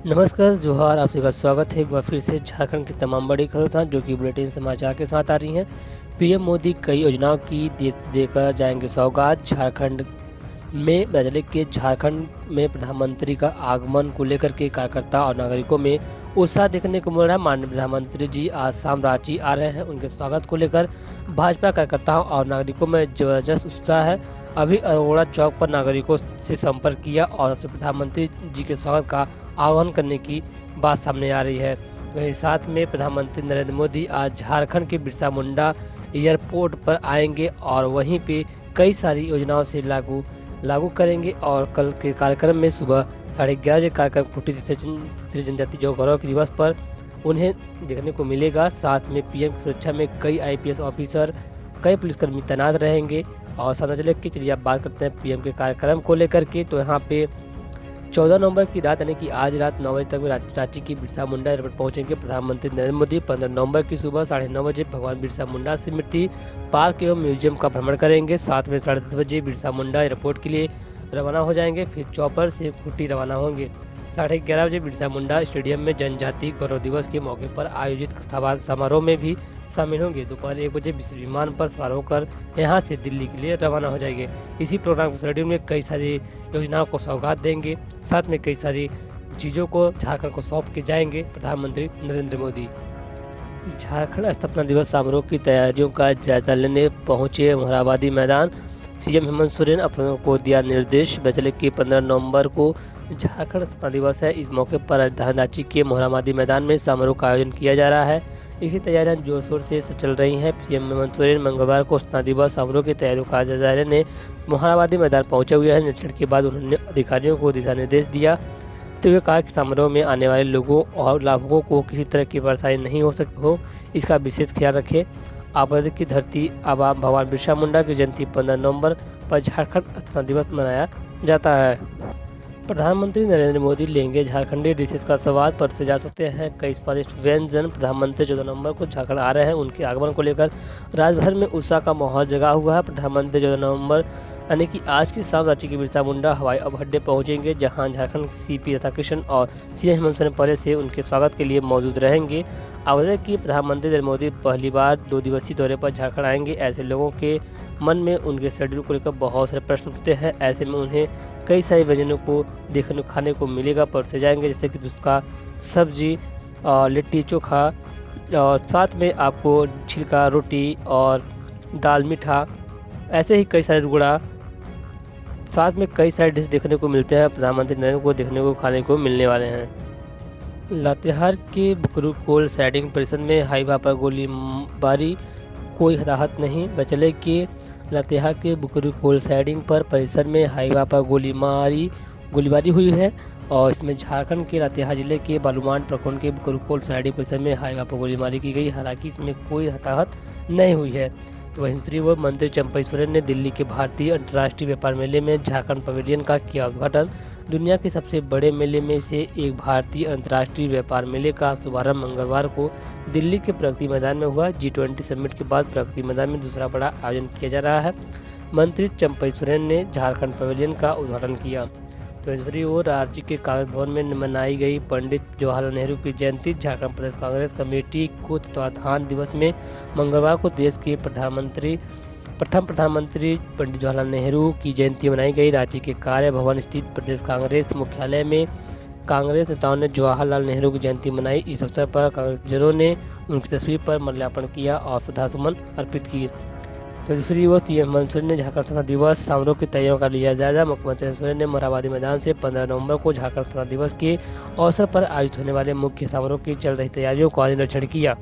नमस्कार, जोहार। आप सभी का स्वागत है एक बार फिर से झारखंड की तमाम बड़ी खबरों के साथ, जो कि बुलेटिन समाचार के साथ आ रही हैं। पीएम मोदी कई योजनाओं की देकर जाएंगे सौगात। झारखंड में बदले के झारखंड में प्रधानमंत्री का आगमन को लेकर के कार्यकर्ता और नागरिकों में उत्साह देखने को मिल रहा है। माननीय प्रधानमंत्री जी आज शाम रांची आ रहे हैं। उनके स्वागत को लेकर भाजपा कार्यकर्ताओं और नागरिकों में जबरदस्त उत्साह है। अभी अरोड़ा चौक पर नागरिकों से संपर्क किया और प्रधानमंत्री जी के स्वागत का आह्वान करने की बात सामने आ रही है। वहीं साथ में प्रधानमंत्री नरेंद्र मोदी आज झारखंड के बिरसा मुंडा एयरपोर्ट पर आएंगे और वहीं पे कई सारी योजनाओं से लागू करेंगे। और कल के कार्यक्रम में सुबह 11:30 बजे कार्यक्रम कुटी तीसरी जनजाति जो गौरव के दिवस पर उन्हें देखने को मिलेगा। साथ में पीएम की सुरक्षा में कई आईपीएस ऑफिसर, कई पुलिसकर्मी तैनात रहेंगे। और साथ की चलिए आप बात करते हैं पीएम के कार्यक्रम को लेकर के। तो यहाँ पे 14 नवंबर की रात यानी कि आज रात 9 बजे तक में रांची की बिरसा मुंडा एयरपोर्ट पहुंचेंगे प्रधानमंत्री नरेंद्र मोदी। 15 नवंबर की सुबह 9:30 बजे भगवान बिरसा मुंडा स्मृति पार्क एवं म्यूजियम का भ्रमण करेंगे। साथ में 10:30 बजे बिरसा मुंडा एयरपोर्ट के लिए रवाना हो जाएंगे। फिर चौपर से खूंटी रवाना होंगे। 11:30 बजे बिरसा मुंडा स्टेडियम में जनजाति गौरव दिवस के मौके पर आयोजित समारोह में भी शामिल होंगे। दोपहर 1 बजे विमान पर सवार होकर यहाँ से दिल्ली के लिए रवाना हो जाएंगे। इसी प्रोग्राम के शेड्यूल में कई सारी योजनाओं को सौगात देंगे। साथ में कई सारी चीज़ों को झारखंड को सौंप के जाएंगे प्रधानमंत्री नरेंद्र मोदी। झारखंड स्थापना दिवस समारोह की तैयारियों का जायजा लेने पहुंचे मोरहाबादी मैदान। सीएम हेमंत सोरेन अफसरों को दिया निर्देश। बचले के 15 नवंबर को झारखंड स्थापना दिवस है। इस मौके पर राजधानी रांची के मोरहाबादी मैदान में समारोह का आयोजन किया जा रहा है। इसी तैयारियां जोर शोर से चल रही हैं। सीएम हेमंत सोरेन मंगलवार को स्थापना दिवस समारोह की तैयारियों का जायजा लेने मोरहाबादी मैदान पहुंचे हुए हैं। निरीक्षण के बाद उन्होंने अधिकारियों को दिशा निर्देश दिया तो वे कहा कि समारोह में आने वाले लोगों और लाभुकों को किसी तरह की परेशानी नहीं हो इसका विशेष ख्याल रखें। आबादी की धरती आबा भगवान बिरसा मुंडा की जयंती 15 नवंबर पर झारखंड स्थापना दिवस मनाया जाता है। प्रधानमंत्री नरेंद्र मोदी लेंगे झारखंडी डिशेस का स्वाद। पर से जा सकते हैं कई स्वादिष्ट व्यंजन। प्रधानमंत्री 14 नवंबर को झारखंड आ रहे हैं। उनके आगमन को लेकर राज्य भर में उत्साह का माहौल जगा हुआ है। प्रधानमंत्री 14 नवंबर यानी कि आज की शाम रांची के बिरसा मुंडा हवाई अड्डे पहुंचेंगे, जहां झारखंड सीपी राधाकृष्णन और सीएम हेमंत सोरेन पहले से उनके स्वागत के लिए मौजूद रहेंगे। आवश्यक है कि प्रधानमंत्री नरेंद्र मोदी पहली बार 2 दिवसीय दौरे पर झारखंड आएंगे। ऐसे लोगों के मन में उनके शेड्यूल को लेकर बहुत सारे प्रश्न उठते हैं। ऐसे में उन्हें कई सारे व्यंजनों को खाने को मिलेगा, परोसे जाएंगे, जैसे कि दुस्का सब्जी और लिट्टी चोखा, और साथ में आपको छिलका रोटी और दाल मीठा, ऐसे ही कई सारे रुगड़ा, साथ में कई सारे डिश देखने को मिलते हैं। प्रधानमंत्री नरेंद्र को देखने को खाने को मिलने वाले हैं। लातेहार के बुकरू कोल साइडिंग परिसर में हाईवा पर गोलीबारी, कोई हताहत नहीं। बचले के लातेहार के बुकरू कोल साइडिंग पर परिसर में हाईवा पर गोलीबारी हुई है। और इसमें झारखंड के लातेहार जिले के बालूमांड प्रखंड के बुकरू कोल साइडिंग परिसर में हाईवा पर गोलीबारी की गई। हालांकि इसमें कोई हताहत नहीं हुई है। तो वहीं दूसरी ओर मंत्री चंपई सोरेन ने दिल्ली के भारतीय अंतर्राष्ट्रीय व्यापार मेले में झारखंड पवेलियन का किया उद्घाटन। दुनिया के सबसे बड़े मेले में से एक भारतीय अंतर्राष्ट्रीय व्यापार मेले का शुभारंभ मंगलवार को दिल्ली के प्रगति मैदान में हुआ। G20 समिट के बाद प्रगति मैदान में दूसरा बड़ा आयोजन किया जा रहा है। मंत्री चंपई सोरेन ने झारखंड पवेलियन का उद्घाटन किया। तो दूसरी ओर राज्य के कांग्रेस भवन में मनाई गई पंडित जवाहरलाल नेहरू की जयंती। झारखंड प्रदेश कांग्रेस कमेटी को तत्वाधान दिवस में मंगलवार को देश के प्रथम प्रधानमंत्री पंडित जवाहरलाल नेहरू की जयंती मनाई गई। राज्य के कार्य भवन स्थित प्रदेश कांग्रेस मुख्यालय में कांग्रेस नेताओं ने जवाहरलाल नेहरू की जयंती मनाई। इस अवसर पर कांग्रेसजनों ने उनकी तस्वीर पर माल्यार्पण किया और श्रद्धासुमन अर्पित किए। तो दूसरी ओर सीएम हेमंत सोरेन ने झारखंड स्थापना दिवस समारोह की तैयारियों का लिया जायजा। मुख्यमंत्री सोरेन ने मोरहाबादी मैदान से 15 नवंबर को झारखंड स्थापना दिवस के अवसर पर आयोजित होने वाले मुख्य समारोह की चल रही तैयारियों का निरीक्षण किया।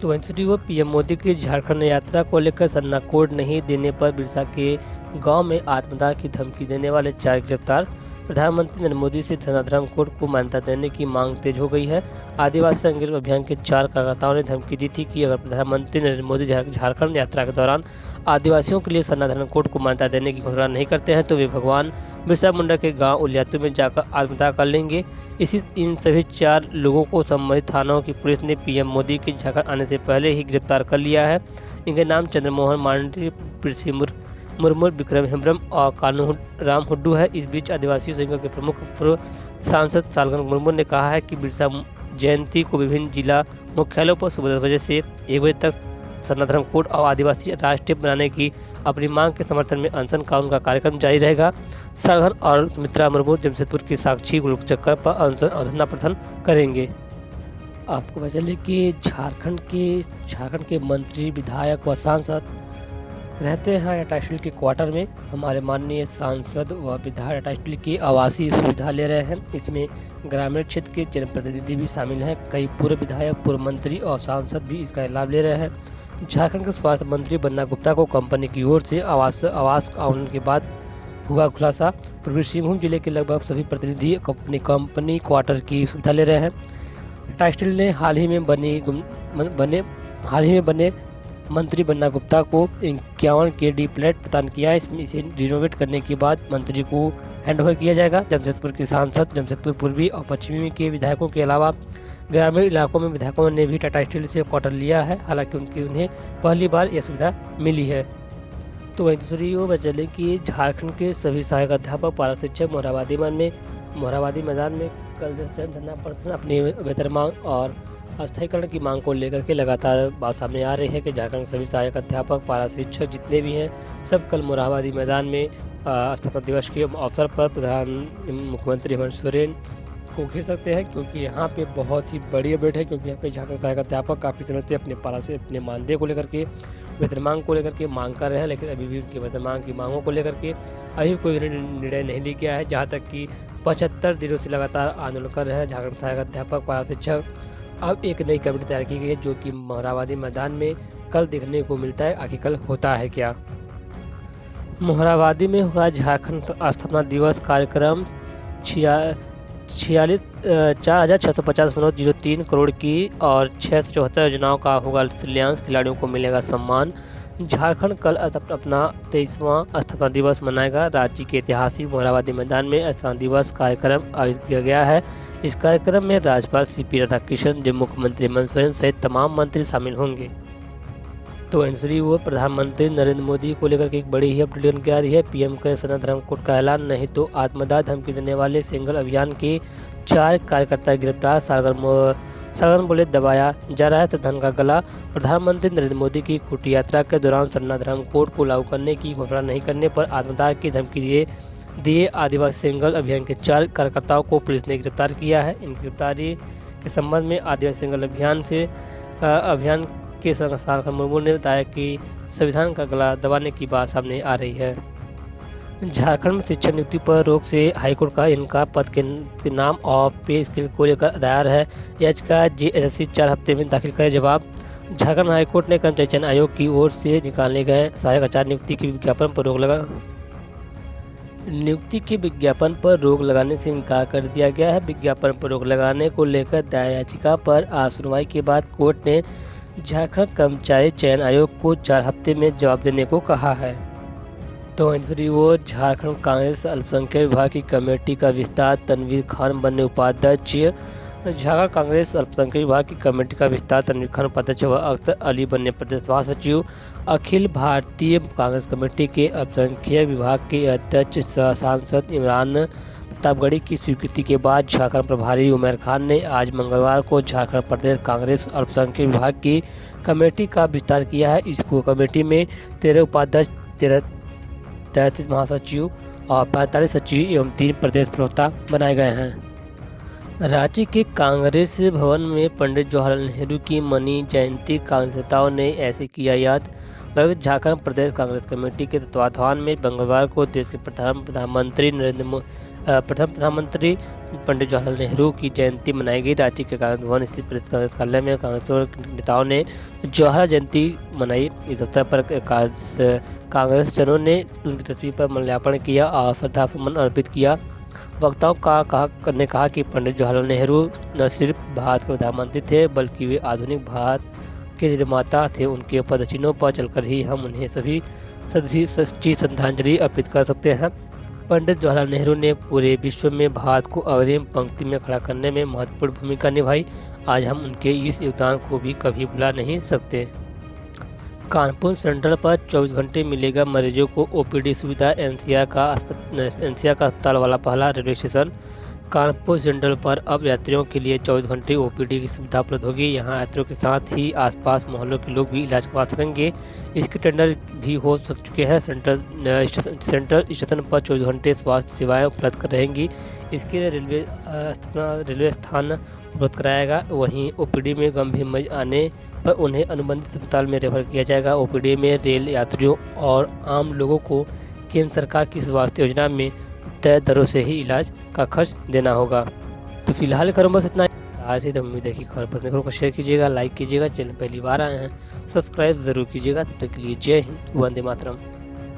तो दूसरी ओर पीएम मोदी की झारखंड यात्रा को लेकर सन्ना कोड नहीं देने पर बिरसा के गांव में आत्मदाह की धमकी देने वाले 4 गिरफ्तार। प्रधानमंत्री नरेंद्र मोदी से धर्म कोड को मान्यता देने की मांग तेज हो गई है। आदिवासी संघर्ष अभियान के 4 कार्यकर्ताओं ने धमकी दी थी कि अगर प्रधानमंत्री नरेंद्र मोदी झारखंड यात्रा के दौरान आदिवासियों के लिए धर्म कोड को मान्यता देने की घोषणा नहीं करते हैं तो वे भगवान बिरसा मुंडा के गांव उलियातू में जाकर आत्मदाह कर लेंगे। इन सभी 4 लोगों को संबंधित थानों की पुलिस ने पीएम मोदी के झारखंड आने से पहले ही गिरफ्तार कर लिया है। इनके नाम चंद्रमोहन मांडी, पृथ्वी मुर्मू, विक्रम हेम्ब्रम और कान्हू राम हुड्डू है। इस बीच आदिवासी संघर्ष के प्रमुख सांसद सालगन मुर्मू ने कहा है कि बिरसा जयंती को विभिन्न जिला मुख्यालयों पर सुबह 10 बजे से 1 बजे तक सनातन कोड और आदिवासी राष्ट्रीय बनाने की अपनी मांग के समर्थन में अनशन का उनका कार्यक्रम जारी रहेगा। सालगन और सुमित्रा मुर्मू जमशेदपुर की साक्षी गोलक चक्कर पर अनशन और धरना प्रदर्शन करेंगे। आपको पता चले कि झारखंड के मंत्री, विधायक व सांसद रहते हैं टाटा स्टील के क्वार्टर में। हमारे माननीय सांसद व विधायक टाटा स्टील की आवासीय सुविधा ले रहे हैं। इसमें ग्रामीण क्षेत्र के जनप्रतिनिधि भी शामिल हैं। कई पूर्व विधायक, पूर्व मंत्री और सांसद भी इसका लाभ ले रहे हैं। झारखंड के स्वास्थ्य मंत्री बन्ना गुप्ता को कंपनी की ओर से आवास आवंटन के बाद हुआ खुलासा। पूर्वी सिंहभूम जिले के लगभग सभी प्रतिनिधि अपनी कंपनी क्वार्टर की सुविधा ले रहे हैं। टाटा स्टील ने हाल ही में बने मंत्री बन्ना गुप्ता को 51 KD फ्लैट प्रदान किया है। इसमें इसे रिनोवेट करने के बाद मंत्री को हैंडओवर किया जाएगा। जमशेदपुर के सांसद, जमशेदपुर पूर्वी और पश्चिमी के विधायकों के अलावा ग्रामीण इलाकों में विधायकों ने भी टाटा स्टील से क्वार्टर लिया है। हालांकि उन्हें पहली बार यह सुविधा मिली है। तो वहीं दूसरी ओर चले कि झारखंड के सभी सहायक अध्यापक, पारा शिक्षक मोरहाबादी मैदान में कल धरना प्रदर्शन अपनी वेतन मांग और अस्थायीकरण की मांग को लेकर के लगातार बात सामने आ रही है कि झारखंड के सभी सहायक अध्यापक, पारा शिक्षक जितने भी हैं सब कल मोरहाबादी मैदान में स्थापना दिवस के अवसर पर मुख्यमंत्री हेमंत सोरेन को घेर सकते हैं, क्योंकि यहाँ पे बहुत ही बड़ी अपडेट है। क्योंकि यहाँ पे झारखंड सहायक अध्यापक काफ़ी समय से अपने पारा से अपने मानदेय को लेकर के, वेतन मांग को लेकर के मांग कर रहे हैं, लेकिन अभी भी उनकी वेतन मांग की मांगों को लेकर के अभी कोई निर्णय नहीं लिया गया है। जहाँ तक कि 75 दिनों से लगातार आंदोलन कर रहे हैं झारखंड सहायक अध्यापक, पारा शिक्षक। अब एक नई कमेटी तैयार की गई है जो कि मोरहाबादी मैदान में कल देखने को मिलता है। आखिर कल होता है क्या? मोरहाबादी में होगा झारखंड स्थापना दिवस कार्यक्रम। 4,650.03 करोड़ की और 674 योजनाओं का होगा शिलान्यास। खिलाड़ियों को मिलेगा सम्मान। झारखंड कल अपना 23वां स्थापना दिवस मनाएगा। राज्य के ऐतिहासिक मोरहाबादी मैदान में स्थापना दिवस कार्यक्रम आयोजित किया गया है। इस कार्यक्रम में राज्यपाल CP राधाकृष्णन, जब मुख्यमंत्री हेमंत सोरेन सहित तमाम मंत्री शामिल होंगे। तो दूसरी ओर प्रधानमंत्री नरेंद्र मोदी को लेकर के एक बड़ी ही अपडेट क्या आ रही है। PM करें सनातन धर्म कोड का ऐलान, नहीं तो आत्मदाह धमकी देने वाले सिंगल अभियान के 4 कार्यकर्ता गिरफ्तार। सालगन बोले दबाया जा रहा है संविधान का गला। प्रधानमंत्री नरेंद्र मोदी की खूंटी यात्रा के दौरान सनातन धर्म कोड को लागू करने की घोषणा नहीं करने पर आत्मदाह की धमकी दिए आदिवासी सिंगल अभियान के 4 कार्यकर्ताओं को पुलिस ने गिरफ्तार किया है। इन गिरफ्तारी के संबंध में आदिवासी सिंगल अभियान के सालगन मुर्मू ने बताया कि संविधान का गला दबाने की बात सामने आ रही है। झारखंड में शिक्षक नियुक्ति पर रोक से हाईकोर्ट का इनकार। पद के नाम और पे स्केल को लेकर दायर है याचिका। JSSC 4 हफ्ते में दाखिल करे जवाब। झारखंड हाईकोर्ट ने कर्मचारी चयन आयोग की ओर से निकाले गए सहायक आचार्य नियुक्ति के विज्ञापन पर रोक लगाने से इनकार कर दिया गया है। विज्ञापन पर रोक लगाने को लेकर दायर याचिका पर आज सुनवाई के बाद कोर्ट ने झारखंड कर्मचारी चयन आयोग को 4 हफ्ते में जवाब देने को कहा है। तो दूसरी ओर झारखंड कांग्रेस अल्पसंख्यक विभाग की कमेटी का विस्तार। तनवीर खान बने उपाध्यक्ष। झारखंड कांग्रेस अल्पसंख्यक विभाग की कमेटी का विस्तार। तनवीर खान उपाध्यक्ष व अख्तर अली बने प्रदेश महासचिव। अखिल भारतीय कांग्रेस कमेटी के अल्पसंख्यक विभाग के अध्यक्ष सांसद इमरान प्रतापगढ़ी की स्वीकृति के बाद झारखंड प्रभारी उमर खान ने आज मंगलवार को झारखंड प्रदेश कांग्रेस अल्पसंख्यक विभाग की कमेटी का विस्तार किया है। इस कमेटी में 13 उपाध्यक्ष, 33 महासचिव और 45 सचिव एवं 3 प्रदेश प्रवक्ता बनाए गए हैं। रांची के कांग्रेस भवन में पंडित जवाहरलाल नेहरू की मनी जयंती कांग्रेस नेताओं ने ऐसे किया याद। झारखंड प्रदेश कांग्रेस कमेटी के तत्वाधान में मंगलवार को देश के प्रथम प्रधानमंत्री पंडित जवाहरलाल नेहरू की जयंती मनाई गई। रांची के कांग्रेस भवन स्थित प्रदेश कांग्रेस कार्यालय में कांग्रेस नेताओं ने जवाहर जयंती मनाई। इस अवसर पर कांग्रेस जनों ने उनकी तस्वीर पर माल्यार्पण किया और श्रद्धासुमन अर्पित किया। वक्ताओं ने कहा कि पंडित जवाहरलाल नेहरू न सिर्फ भारत के प्रधानमंत्री थे, बल्कि वे आधुनिक भारत के निर्माता थे। उनके पदचिन्हों पर चलकर ही हम उन्हें सच्ची श्रद्धांजलि अर्पित कर सकते हैं। पंडित जवाहरलाल नेहरू ने पूरे विश्व में भारत को अग्रिम पंक्ति में खड़ा करने में महत्वपूर्ण भूमिका निभाई। आज हम उनके इस योगदान को भी कभी भुला नहीं सकते। कानपुर सेंट्रल पर 24 घंटे मिलेगा मरीजों को OPD सुविधा। NCR का अस्पताल वाला पहला रेलवे स्टेशन। कानपुर सेंट्रल पर अब यात्रियों के लिए 24 घंटे ओपीडी की सुविधा उपलब्ध होगी। यहां यात्रियों के साथ ही आसपास मोहल्लों के लोग भी इलाज करवा सकेंगे। इसके टेंडर भी हो चुके हैं। सेंट्रल स्टेशन पर 24 घंटे स्वास्थ्य सेवाएं उपलब्ध रहेंगी। इसके लिए रेलवे स्थान उपलब्ध कराएगा। वहीं ओपीडी में गंभीर मरीज आने पर उन्हें अनुबंधित अस्पताल में रेफर किया जाएगा। ओपीडी में रेल यात्रियों और आम लोगों को केंद्र सरकार की स्वास्थ्य योजना में तय दरों से ही इलाज का खर्च देना होगा। तो फिलहाल खबरों बस इतना आज ही। तो उम्मीद है कि खबर पसंद खबरों को शेयर कीजिएगा, लाइक कीजिएगा। चैनल पहली बार आए हैं सब्सक्राइब जरूर कीजिएगा। तब तक के लिए जय हिंद, वंदे मातरम।